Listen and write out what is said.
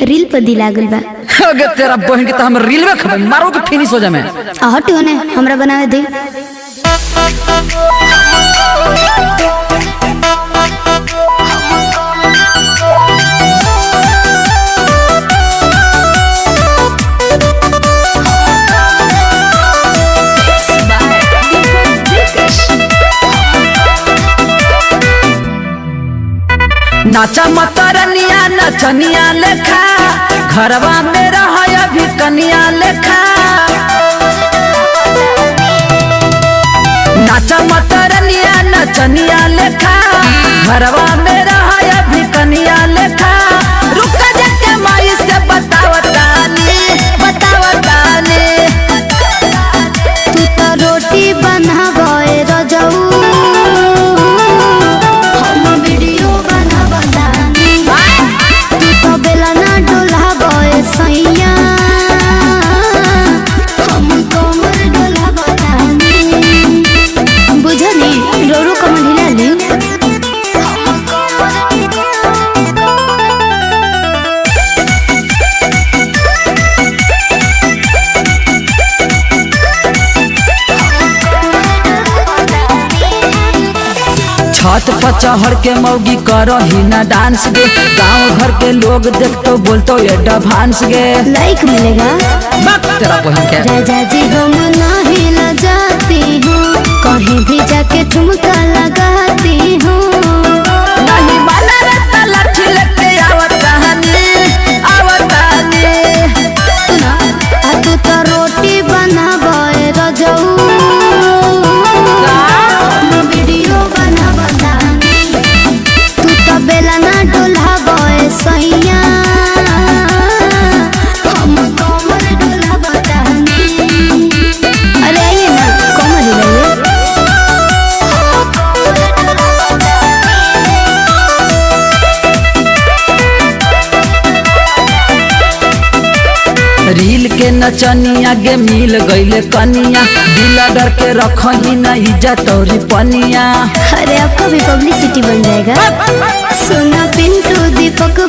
Reel पर दिला गल बा। अगे तेरा बहन के तो हम रील में खबर मारो के फिनिश हो जामे। हट होने हमरा बनावे दे। नाचा मतरनिया नचनिया लेखा घरवा में रह अभी कनिया लेखा। नाचा मतरनिया नचनिया लेखा घरवा में रह अभी कनिया लेखा। रुक जाके माई से बतावतानी तू तो रोटी बनावे रजऊ छत पर चढ़ के मौगी करही ना डांस गे। गांव घर के लोग देखतो बोलतो ये डांस गे। लाइक मिलेगा तेरा बहन के राजा जी हम नहीं लजाती हूँ कहीं भी जाके ठुमका लगाती हूँ। नहीं माना रे लाठी लेके आवतानी सुना तू तो रोटी बनावे रजऊ वीडियो बनावतानी तू तो बेला ना डोलावे सैया हम कमर डोलावतानी। अरे आइए ना कमर हिलाइए। रील के नचनिया गे मिल गईले कनिया। दिल डर के रखही ना इज्जत और पनिया। अरे आपका भी पब्लिसिटी बन जाएगा। सोना पिंटू दीपक